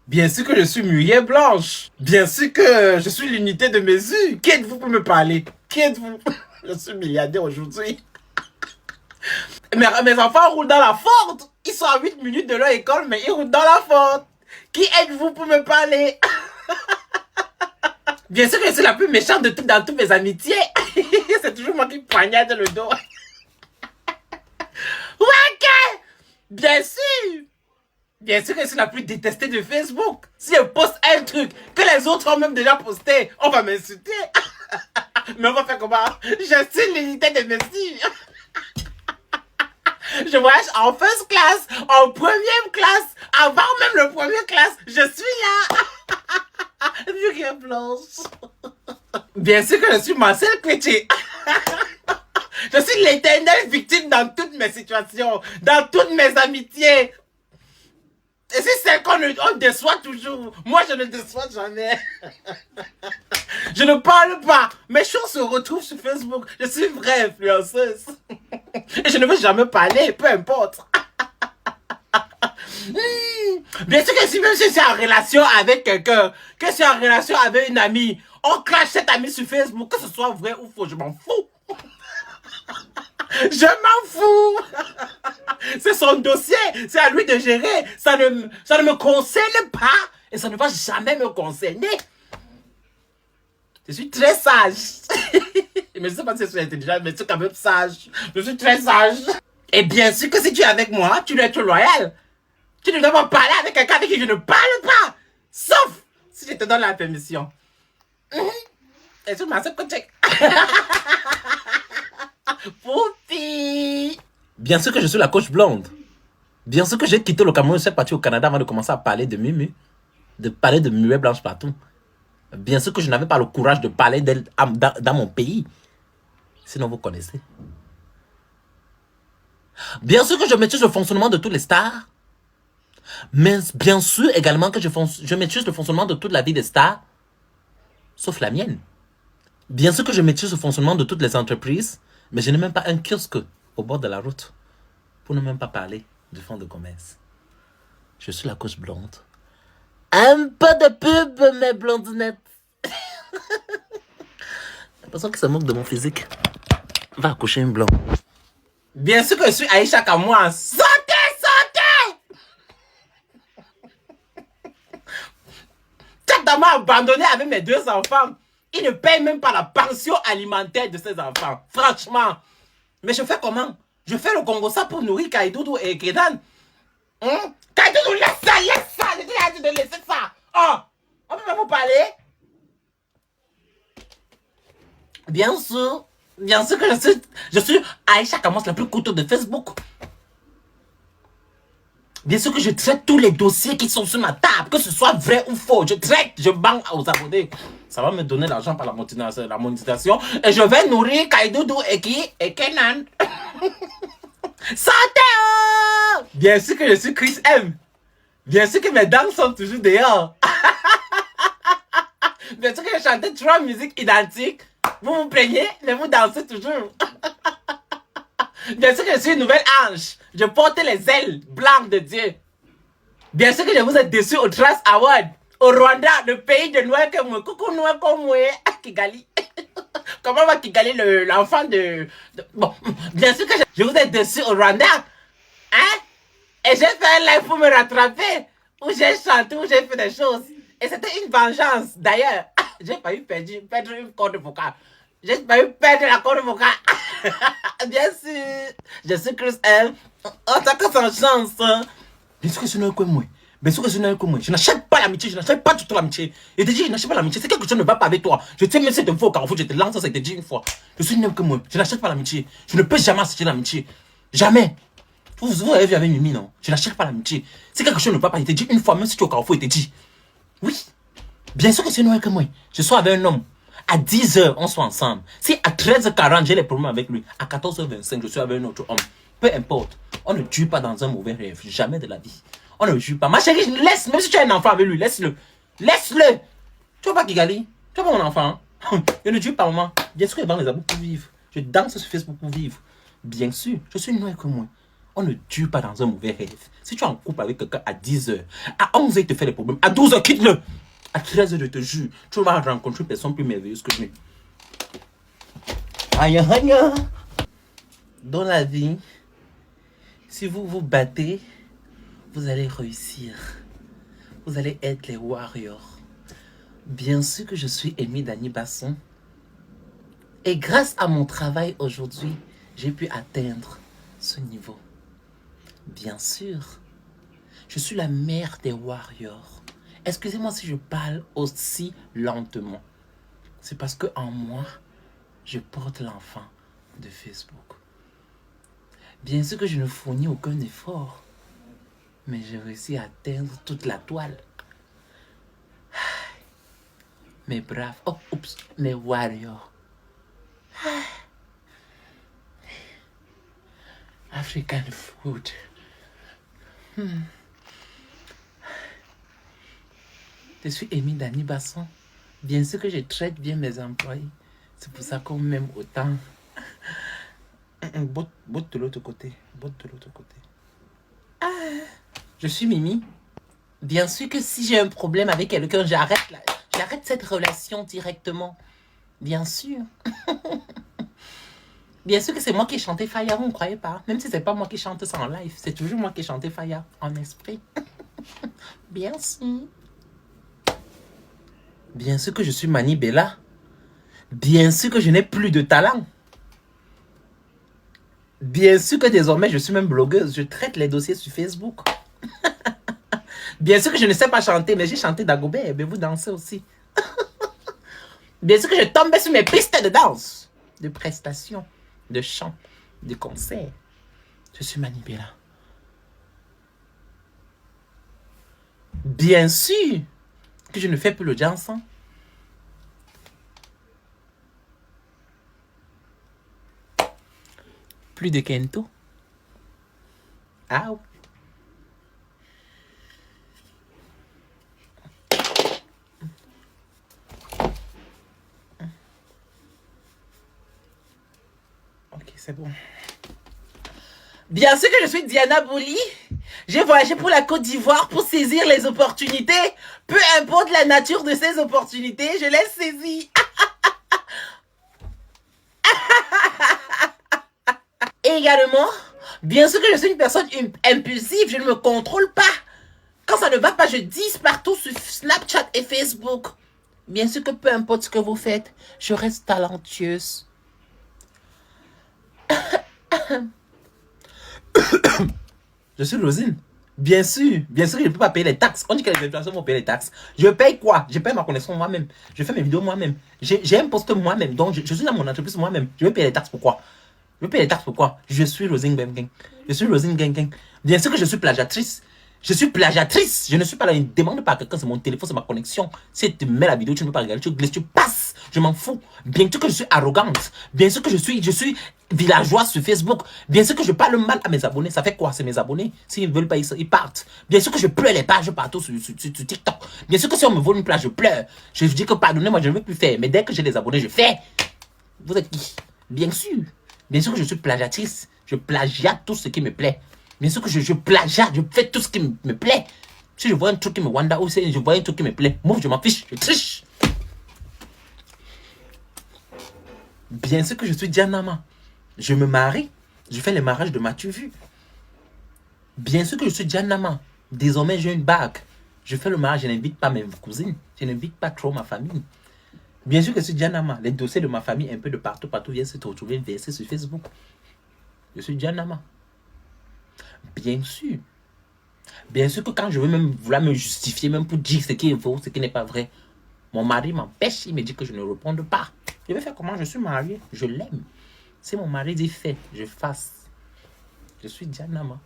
Bien sûr que je suis Muriel Blanche. Bien sûr que je suis l'unité de mesure. Qui êtes-vous pour me parler? Qui êtes-vous? Je suis milliardaire aujourd'hui. Mes enfants roulent dans la Ford. Ils sont à 8 minutes de leur école, mais ils roulent dans la Ford. Qui êtes-vous pour me parler? Bien sûr que je suis la plus méchante de dans toutes mes amitiés. C'est toujours moi qui poignarde le dos. Ouais, bien sûr. Bien sûr que je suis la plus détestée de Facebook. Si je poste un truc que les autres ont même déjà posté, on va m'insulter. Mais on va faire comment? Je suis l'unité de mesure. Je voyage en first class, en première classe, avant même le premier classe. Je suis là. Muriel Blanche. Bien sûr que je suis Marcel Clétier. Je suis l'éternelle victime dans toutes mes situations, dans toutes mes amitiés. Et c'est celle qu'on déçoit toujours. Moi, je ne déçois jamais. Je ne parle pas. Mes choses se retrouvent sur Facebook. Je suis vraie influenceuse. Et je ne veux jamais parler, peu importe. Bien sûr que même si je suis en relation avec quelqu'un, que je suis en relation avec une amie, on clash cette amie sur Facebook, que ce soit vrai ou faux, je m'en fous. Je m'en fous. C'est son dossier, c'est à lui de gérer. Ça ne me concerne pas et ça ne va jamais me concerner. Je suis très sage. Mais je ne sais pas si je suis intelligent, mais je suis quand même sage. Je suis très sage. Et bien sûr que si tu es avec moi, tu dois être loyal. Tu ne dois pas parler avec quelqu'un avec qui je ne parle pas. Sauf si je te donne la permission. Et tu m'as côté. Poupi. Bien sûr que je suis la coach blonde. Bien sûr que j'ai quitté le Cameroun, je suis parti au Canada avant de commencer à parler de Mimi. De parler de Muriel Blanche partout. Bien sûr que je n'avais pas le courage de parler d'elle dans mon pays. Sinon, vous connaissez. Bien sûr que je maîtrise le fonctionnement de toutes les stars. Mais bien sûr également que je maîtrise le fonctionnement de toute la vie des stars. Sauf la mienne. Bien sûr que je maîtrise le fonctionnement de toutes les entreprises. Mais je n'ai même pas un kiosque au bord de la route. Pour ne même pas parler du fonds de commerce. Je suis la coach blonde. Un peu de pub, mes blondinettes. La personne qui se moque de mon physique va accoucher une blonde. Bien sûr que je suis Aïcha Kamwa. Sautez, sautez! Cette dame m'a abandonné avec mes 2 enfants. Il ne paye même pas la pension alimentaire de ses enfants. Franchement. Mais je fais comment? Je fais le Congo-ça pour nourrir Kaidoudou et Kedan. Kaidoudou, laisse ça, laisse ça. Je t'ai dit de laisser ça. Oh, on peut pas vous parler? Bien sûr que je suis Aïcha Kamos, la plus coûteuse de Facebook. Bien sûr que je traite tous les dossiers qui sont sur ma table, que ce soit vrai ou faux. Je traite, je banque aux abonnés. Ça va me donner l'argent par la monétisation. Et je vais nourrir Kaidoudou et Kenan. Santé! Bien sûr que je suis Chris M. Bien sûr que mes dents sont toujours dehors. Bien sûr que je chantais 3 musiques identiques. Vous vous plaignez, mais vous dansez toujours. Bien sûr que je suis une nouvelle ange. Je porte les ailes blanches de Dieu. Bien sûr que je vous ai déçu au Trust Award. Au Rwanda, le pays de Noël que moi. Coucou Noël comme moi. Kigali. Comment va Kigali, l'enfant de... Bon, bien sûr que je vous ai déçu au Rwanda. Hein? Et j'ai fait un live pour me rattraper. Où j'ai chanté, où j'ai fait des choses. Et c'était une vengeance. D'ailleurs, j'ai failli perdre une corde vocale. J'ai failli perdre la corde vocale. Bien sûr. Je suis Chris M. On s'accorde sans chance. Bien sûr que ce n'est que moi. Bien sûr que ce n'est que moi. Je n'achète pas l'amitié. Je n'achète pas du tout l'amitié. Et te dis, je n'achète pas l'amitié. C'est quelque chose qui ne va pas avec toi. Je sais même si c'est une fois au Carrefour, je te lance ça, ça te dit une fois. Je suis même que moi. Je n'achète pas l'amitié. Je ne peux jamais acheter l'amitié. Jamais. Vous avez vu avec Mimi, non? Je n'achète pas l'amitié. C'est quelque chose qui ne va pas. Il te dit une fois, même si tu es au Carrefour, il te dit. Oui. Bien sûr que c'est Noël que moi. Je suis avec un homme. À 10h, on soit ensemble. Si à 13h40, j'ai les problèmes avec lui, à 14h25, je suis avec un autre homme. Peu importe. On ne tue pas dans un mauvais rêve. Jamais de la vie. On ne tue pas. Ma chérie, laisse. Même si tu as un enfant avec lui, laisse-le. Laisse-le. Tu vois pas Kigali? Tu vois pas mon enfant? Je ne tue pas maman. Bien sûr que je vends les abos pour vivre. Je danse sur Facebook pour vivre. Bien sûr. Je suis Noël que moi. On ne dure pas dans un mauvais rêve. Si tu es en couple avec quelqu'un à 10h, à 11h, il te fait des problèmes. À 12h, quitte-le. À 13h, je te jure, tu vas rencontrer une personne plus merveilleuse que lui. Aïe, aïe. Dans la vie, si vous vous battez, vous allez réussir. Vous allez être les warriors. Bien sûr que je suis Amy Dany Basson. Et grâce à mon travail aujourd'hui, j'ai pu atteindre ce niveau. Bien sûr, je suis la mère des warriors. Excusez-moi si je parle aussi lentement. C'est parce que en moi, je porte l'enfant de Facebook. Bien sûr que je ne fournis aucun effort, mais j'ai réussi à atteindre toute la toile. Mes braves, oh, oups, mes warriors. African food. Je suis Amy Dany Basson. Bien sûr que je traite bien mes employés. C'est pour ça qu'on m'aime autant. Botte de l'autre côté. Botte de l'autre côté. Je suis Mimi. Bien sûr que si j'ai un problème avec quelqu'un, j'arrête cette relation directement. Bien sûr. Bien sûr que c'est moi qui ai chanté Faya, vous ne croyez pas? Même si c'est pas moi qui chante ça en live, c'est toujours moi qui ai chanté Faya en esprit. Bien sûr. Bien sûr que je suis Mani Bella. Bien sûr que je n'ai plus de talent. Bien sûr que désormais je suis même blogueuse. Je traite les dossiers sur Facebook. Bien sûr que je ne sais pas chanter, mais j'ai chanté Dagobert. Mais vous dansez aussi. Bien sûr que je tombais sur mes pistes de danse, de prestations, de chant, de concert. Je suis Mani Bella. Bien sûr que je ne fais plus le dansant. Plus de Kento. Ah oui. Ok, c'est bon. Bien sûr que je suis Diana Bouli. J'ai voyagé pour la Côte d'Ivoire pour saisir les opportunités. Peu importe la nature de ces opportunités, je les saisis. Et également, bien sûr que je suis une personne impulsive, je ne me contrôle pas. Quand ça ne va pas, je dis partout sur Snapchat et Facebook. Bien sûr que peu importe ce que vous faites, je reste talentueuse. Je suis Rosine. Bien sûr que je ne peux pas payer les taxes. On dit que les influenceurs vont payer les taxes. Je paye quoi? Je paye ma connexion moi-même. Je fais mes vidéos moi-même. J'ai un poste moi-même. Donc, je suis dans mon entreprise moi-même. Je vais payer les taxes pourquoi? Je vais payer les taxes pourquoi? Je suis Rosine Gang. Je suis Rosine Gang. Bien sûr que je suis plagiatrice. Je suis plagiatrice. Je ne suis pas là. Ne demande pas à quelqu'un. C'est mon téléphone, c'est ma connexion. Si tu mets la vidéo, tu ne peux pas regarder. Tu glisses, tu passes. Je m'en fous. Bien sûr que je suis arrogante. Bien sûr que je suis villageoise sur Facebook. Bien sûr que je parle mal à mes abonnés. Ça fait quoi? C'est mes abonnés. S'ils ne veulent pas, ils partent. Bien sûr que je pleure les pages partout sur TikTok. Bien sûr que si on me vole une plage, je pleure. Je dis que pardonnez-moi, je ne veux plus faire. Mais dès que j'ai des abonnés, je fais. Vous êtes qui? Bien sûr. Bien sûr que je suis plagiatrice. Je plagiate tout ce qui me plaît. Bien sûr que je plagiate, je fais tout ce qui me plaît. Si je vois un truc qui me wanda ou si je vois un truc qui me plaît, moi je m'en fiche, je triche. Bien sûr que je suis Dianama. Je me marie. Je fais les mariages de Mathieu Vu. Bien sûr que je suis Dianama. Désormais j'ai une bague. Je fais le mariage, je n'invite pas mes cousines. Je n'invite pas trop ma famille. Bien sûr que je suis Dianama. Les dossiers de ma famille, un peu de partout viennent se retrouver versés sur Facebook. Je suis Dianama. Bien sûr. Bien sûr que quand je veux même vouloir me justifier, même pour dire ce qui est faux, ce qui n'est pas vrai, mon mari m'empêche, il me dit que je ne réponde pas. Je vais faire comment? Je suis marié, je l'aime. Si mon mari dit fait, je fasse. Je suis Dianama.